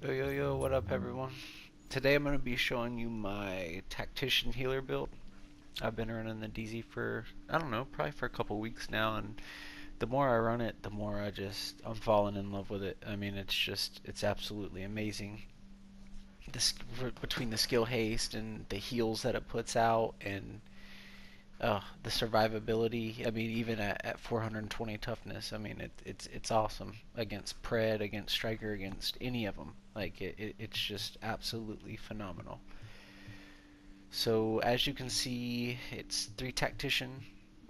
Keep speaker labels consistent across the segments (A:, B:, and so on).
A: Yo yo yo, what up everyone? Today I'm going to be showing you my Tactician healer build. I've been running the DZ for, I don't know, probably for a couple weeks now, and the more I run it, the more I'm falling in love with it. I mean, it's absolutely amazing. This, between the skill haste and the heals that it puts out, and the survivability. I mean, even at 420 toughness, I mean, it's awesome against Pred, against Striker, against any of them. Like it's just absolutely phenomenal. So as you can see, it's 3 Tactician,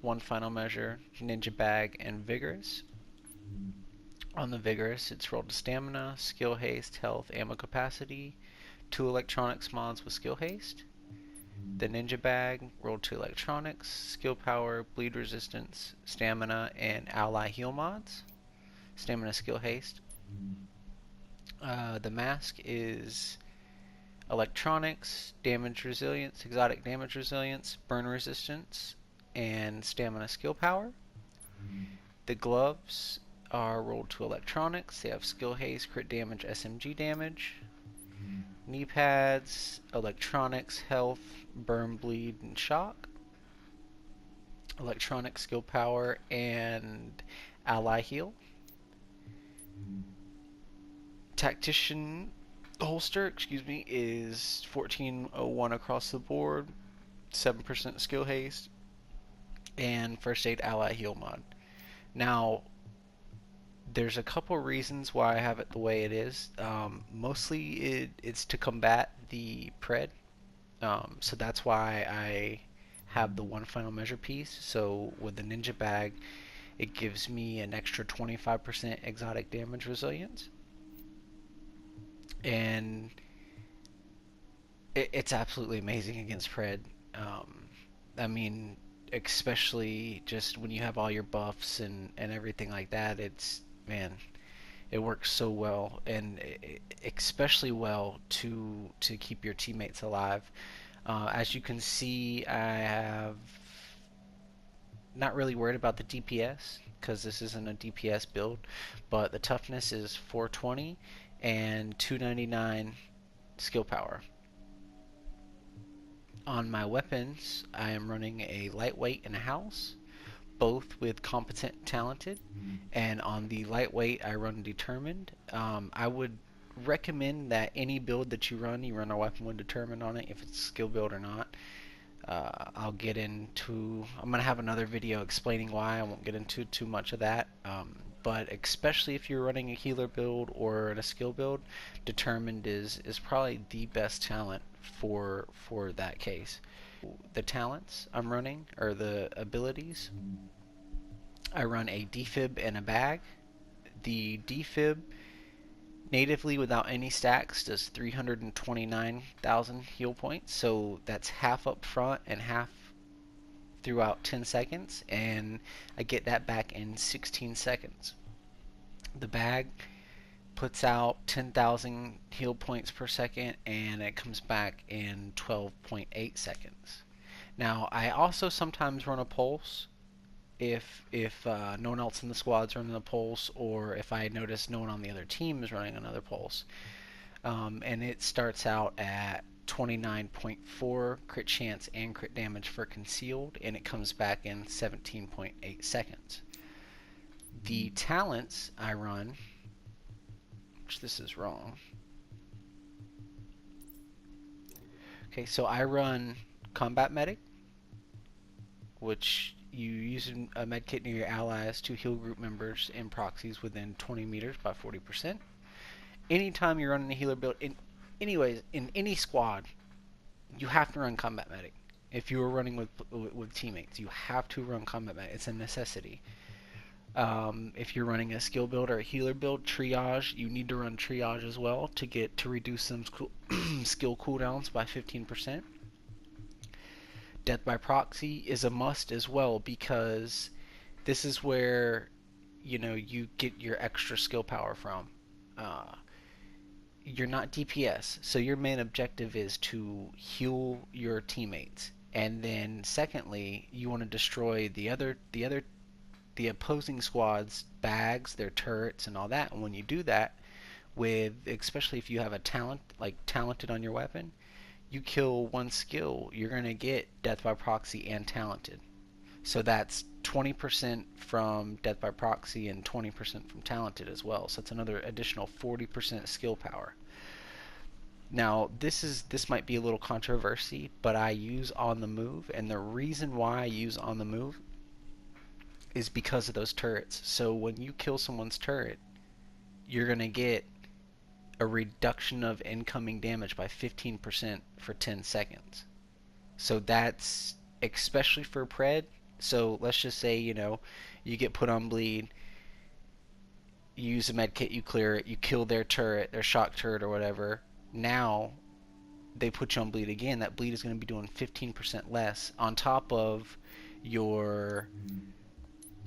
A: 1 Final Measure, Ninja Bag, and Vigorous. On the Vigorous, it's rolled to Stamina, Skill Haste, Health, Ammo Capacity, 2 Electronics mods with Skill Haste. The Ninja Bag, rolled to Electronics, Skill Power, Bleed Resistance, Stamina, and Ally Heal mods. Stamina, Skill Haste. The Mask is Electronics, Damage Resilience, Exotic Damage Resilience, Burn Resistance, and Stamina, Skill Power. The Gloves are rolled to Electronics. They have Skill Haste, Crit Damage, SMG Damage. Knee pads, Electronics, Health, Burn, Bleed, and Shock. Electronic Skill Power, and Ally Heal. Tactician holster, is 1401 across the board, 7% skill haste, and first aid ally heal mod. Now, there's a couple reasons why I have it the way it is. Mostly it's to combat the pred, so that's why I have the 1 final measure piece. So with the ninja bag, it gives me an extra 25% exotic damage resilience, and it's absolutely amazing against Pred. I mean, especially just when you have all your buffs and everything like that. It's, man, it works so well, and especially well to keep your teammates alive. As you can see, I have not really worried about the DPS because this isn't a DPS build, but the toughness is 420 and 299 skill power. On my weapons, I am running a lightweight and a house, both with competent talented. And on the lightweight, I run determined. I would recommend that any build that you run a weapon with determined on it, if it's a skill build or not. I'll get into. I'm gonna have another video explaining why. I won't get into too much of that. But especially if you're running a healer build or a skill build, determined is probably the best talent for that case. The talents I'm running, or the abilities, I run a defib and a bag. The defib natively without any stacks does 329,000 heal points, so that's half up front and half throughout 10 seconds, and I get that back in 16 seconds. The bag puts out 10,000 heal points per second, and it comes back in 12.8 seconds. Now, I also sometimes run a pulse if no one else in the squad's running a pulse, or if I notice no one on the other team is running another pulse. And it starts out at 29.4 crit chance and crit damage for concealed, and it comes back in 17.8 seconds. The talents I run, which this is wrong. Okay, so I run combat medic, which you use a medkit near your allies to heal group members and proxies within 20 meters by 40%. Anytime you're running a healer build, in any squad, you have to run combat medic. If you are running with teammates, you have to run combat medic. It's a necessity. If you're running a skill build or a healer build, triage, you need to run triage as well to reduce some skill cooldowns by 15%. Death by proxy is a must as well, because this is where you get your extra skill power from. You're not DPS, so your main objective is to heal your teammates, and then secondly, you want to destroy the opposing squad's bags, their turrets, and all that. And when you do that, with, especially if you have a talent, like talented on your weapon, you kill one skill, you're going to get death by proxy and talented. So that's 20% from death by proxy and 20% from talented as well. So it's another additional 40% skill power. Now, this might be a little controversy, but I use on the move, and the reason why I use on the move is because of those turrets. So when you kill someone's turret, you're going to get a reduction of incoming damage by 15% for 10 seconds. So that's especially for pred. So let's just say, you get put on bleed, you use a med kit, you clear it, you kill their turret, their shock turret or whatever. Now they put you on bleed again. That bleed is going to be doing 15% less on top of your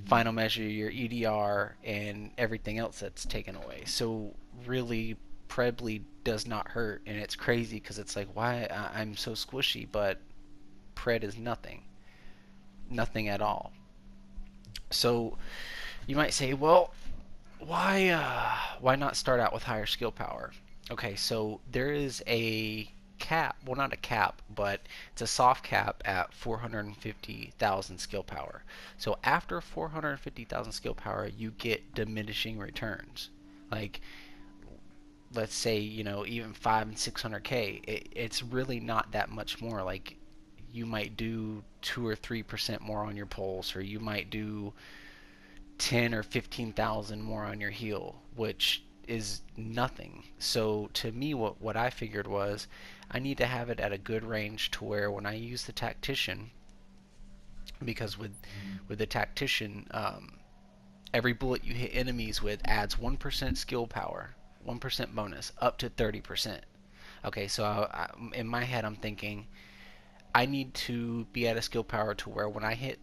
A: final measure, your EDR, and everything else that's taken away. So really, pred bleed does not hurt, and it's crazy because it's like, why I'm so squishy, but pred is nothing at all. So you might say, well, why not start out with higher skill power? Okay, so there is a cap, well, not a cap, but it's a soft cap at 450,000 skill power. So after 450,000 skill power, you get diminishing returns. Like, let's say, even 5 and 600k, it's really not that much more. Like, you might do 2 or 3% more on your pulse, or you might do 10 or 15,000 more on your heal, which is nothing. So to me, what I figured was I need to have it at a good range to where when I use the tactician, because with the tactician, every bullet you hit enemies with adds 1% skill power, 1% bonus, up to 30%. Okay, so in my head I'm thinking I need to be at a skill power to where when I hit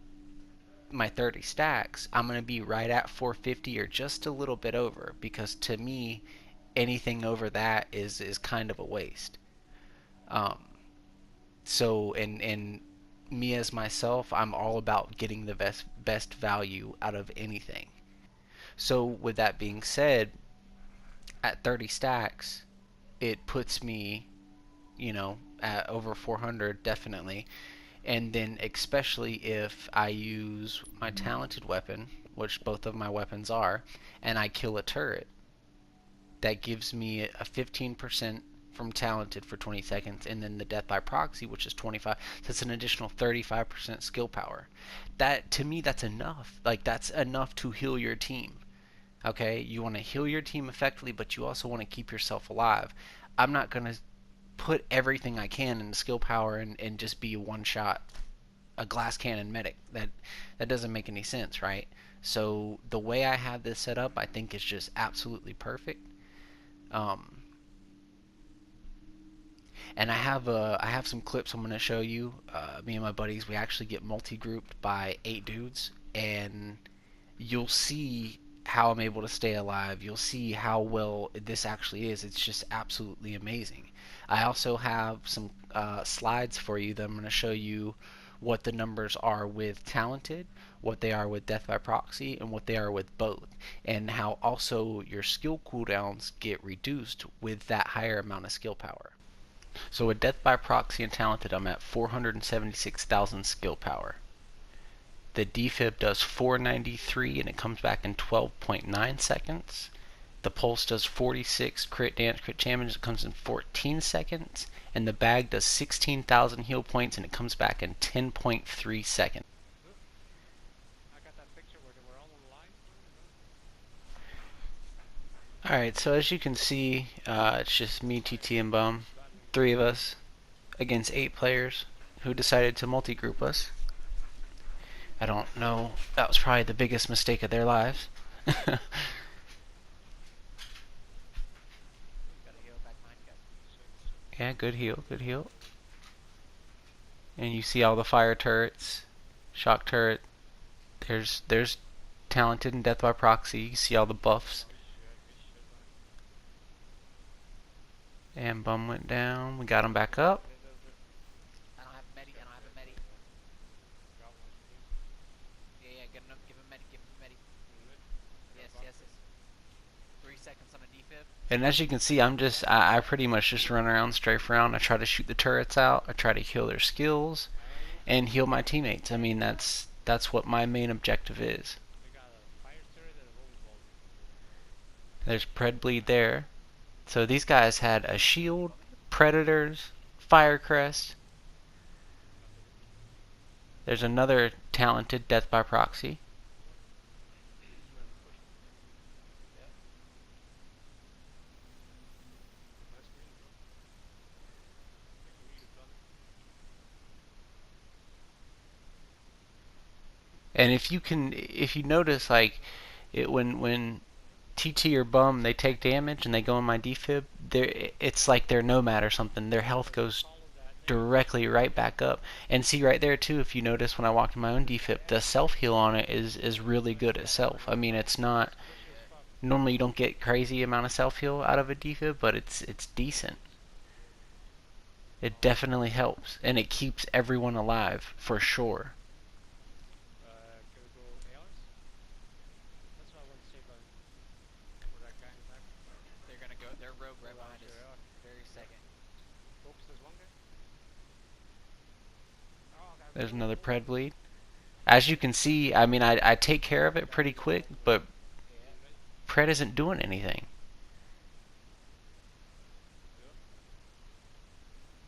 A: my 30 stacks, I'm going to be right at 450 or just a little bit over, because to me, anything over that is kind of a waste. So, and me as myself, I'm all about getting the best value out of anything. So with that being said, at 30 stacks, it puts me, at over 400 definitely. And then especially if I use my talented weapon, which both of my weapons are, and I kill a turret, that gives me a 15% from talented for 20 seconds, and then the death by proxy, which is 25, so it's an additional 35% skill power. That, to me, that's enough. Like, that's enough to heal your team. Okay, you want to heal your team effectively, but you also want to keep yourself alive. I'm not going to put everything I can into skill power and just be a one shot, a glass cannon medic. That doesn't make any sense, right? So the way I have this set up, I think is just absolutely perfect. And I have some clips I'm going to show you. Me and my buddies, we actually get multi-grouped by 8 dudes, and you'll see how I'm able to stay alive. You'll see how well this actually is. It's just absolutely amazing. I also have some slides for you that I'm going to show you what the numbers are with talented, what they are with death by proxy, and what they are with both, and how also your skill cooldowns get reduced with that higher amount of skill power. So with death by proxy and talented, I'm at 476,000 skill power. The defib does 493 and it comes back in 12.9 seconds. The pulse does 46 crit damage, it comes in 14 seconds. And the bag does 16,000 heal points and it comes back in 10.3 seconds. Alright, so as you can see, it's just me, TT, and Bum. 3 of us against 8 players who decided to multi-group us. I don't know, that was probably the biggest mistake of their lives. Yeah, good heal, good heal. And you see all the fire turrets, shock turret. There's talented and death by proxy. You see all the buffs. And Bum went down. We got him back up. I don't have a medi. Yeah, give him medi. Yes. 3 seconds on a defib. And as you can see, I pretty much just run around, strafe around. I try to shoot the turrets out. I try to kill their skills and heal my teammates. I mean, that's what my main objective is. There's Pred bleed there. So these guys had a shield, predators, fire crest. There's another talented death by proxy. And if you notice, like, when TT or Bum, they take damage and they go in my defib, it's like they're Nomad or something. Their health goes directly right back up. And see right there too, if you notice when I walked in my own defib, the self heal on it is really good itself. I mean, it's not normally you don't get crazy amount of self heal out of a defib, but it's decent. It definitely helps, and it keeps everyone alive for sure. There's another Pred bleed. As you can see, I mean, I take care of it pretty quick, but Pred isn't doing anything.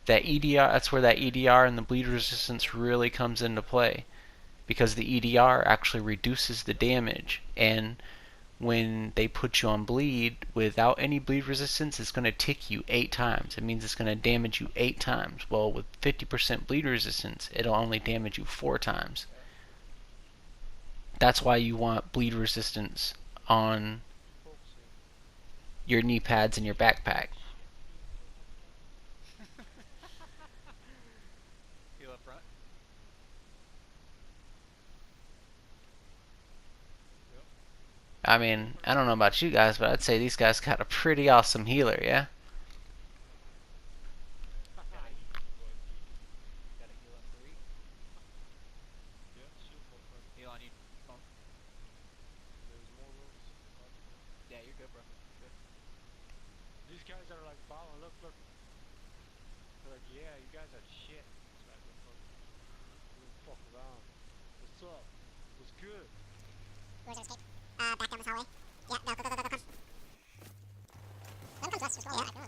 A: That EDR, that's where that EDR and the bleed resistance really comes into play, because the EDR actually reduces the damage, and when they put you on bleed without any bleed resistance, it's going to tick you 8 times. It means it's going to damage you 8 times. Well, with 50% bleed resistance, it'll only damage you 4 times. That's why you want bleed resistance on your knee pads and your backpack.
B: Heal up front.
A: I mean, I don't know about you guys, but I'd say these guys got a pretty awesome healer, yeah?
B: Gotta heal up 3. Heal on you. Phone. Yeah, you're good, bro. Good.
C: These guys are like following, look. They're like, yeah, you guys are shit. It's like, fuck around. What's up? What's good?
D: Where's our escape? Back down this hallway. Yeah, no, go. One comes west as well. Yeah, I know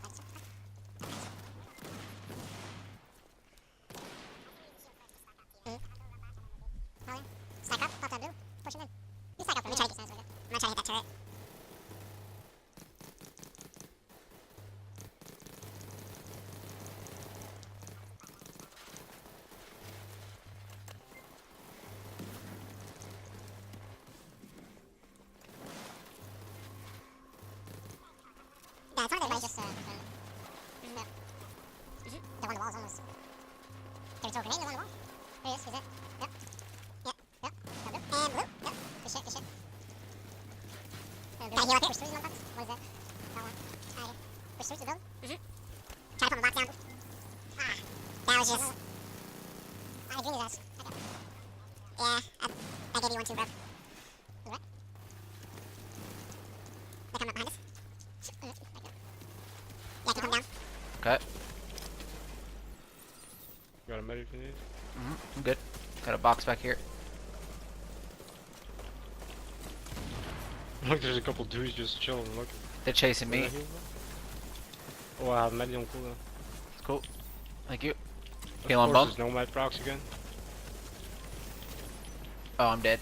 D: that. Stack up, pop down blue, push him in. You stack up for me, try to get sounds. I'm not trying to hit that turret. Yeah, it's not everybody just, no. The one wall's almost... Can we throw a grenade in the one wall? There he is, he's it. Yep. Yep. And blue. Yep. Good shit. Can I heal up here? Push through these motherfuckers? What is that? That one. Alright. Push through to the building? Try to put my box down. Ah. That was just... I dreamed his ass. Okay. Yeah, I gave you one too, bro. What? They're coming up behind us. Yeah, can you come down?
A: Okay.
C: Got a medic if you need?
A: I'm good. Got a box back here.
C: Look, there's a couple dudes just chilling, look.
A: They're chasing me.
C: Oh, I have medic on cooldown.
A: It's cool. Thank you.
C: Of
A: Heal on
C: course,
A: bump.
C: there's Nomad procs again.
A: Oh, I'm dead.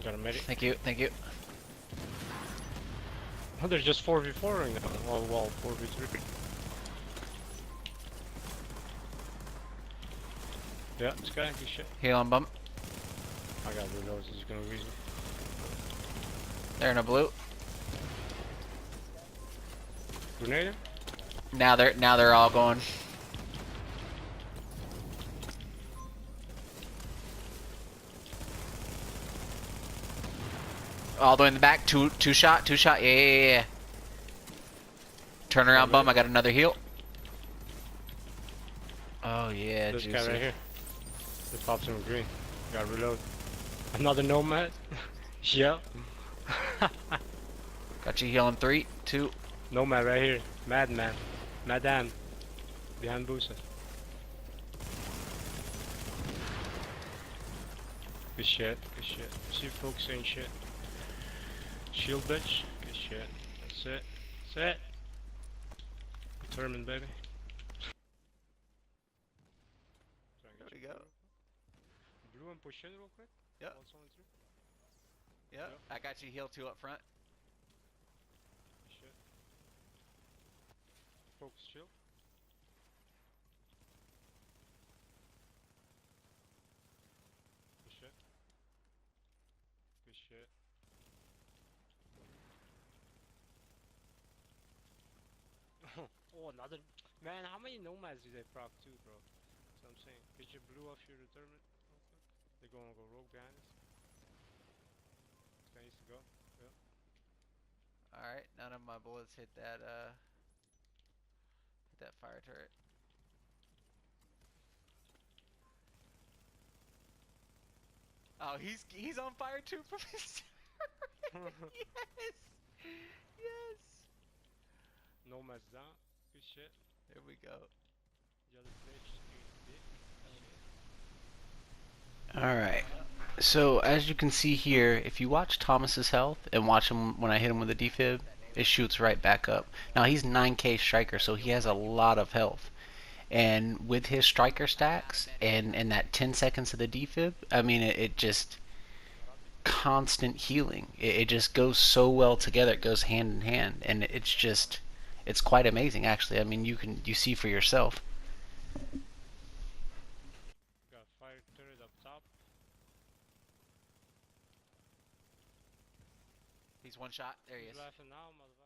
C: Got a medic.
A: Thank you.
C: Oh, there's just 4v4 right now. Well, 4v3. Yeah, this guy, good shit.
A: Heal on bump.
C: I got reloads, this is gonna be easy.
A: They're in a blue.
C: Grenade?
A: Now they're all going. All the way in the back. Two shot. Yeah. Turn around, bum. I got another heal. Oh yeah,
C: This
A: juicy.
C: guy right here. This pops him green. Gotta reload. Another Nomad? Yep.
A: Got you healing 3, 2,
C: Nomad right here. Madman. Madame. Behind Busa. Good shit. Good shit. See folks saying shit. Shield bitch. Good shit. That's it. That's it. Determined, baby.
A: There we go.
C: Blue and push in real quick.
A: Yep.
C: What's on through?
A: Yep. I got you healed 2 up front.
C: Good shit. Focus shield. Good shit. Good shit. Oh, another. Man, how many nomads do they proc to, bro? That's what I'm saying. Get your blue off your determinant real quick. They're gonna go rogue behind us. This guy needs to go. Yep.
A: Alright, none of my bullets hit that fire turret. Oh, he's on fire too from his turret. Yes! Yes!
C: Nomads down. Good shit.
A: There we go.
C: The other bitch ate dick.
A: Alright. So, as you can see here, if you watch Thomas's health and watch him when I hit him with a defib, it shoots right back up. Now, he's 9k striker, so he has a lot of health. And with his striker stacks and that 10 seconds of the defib, I mean, it just constant healing. It just goes so well together. It goes hand in hand, and it's quite amazing, actually. I mean, you see for yourself.
C: Got fire turret up top.
A: He's one shot. There he
C: Who's
A: is.
C: laughing now, motherfucker?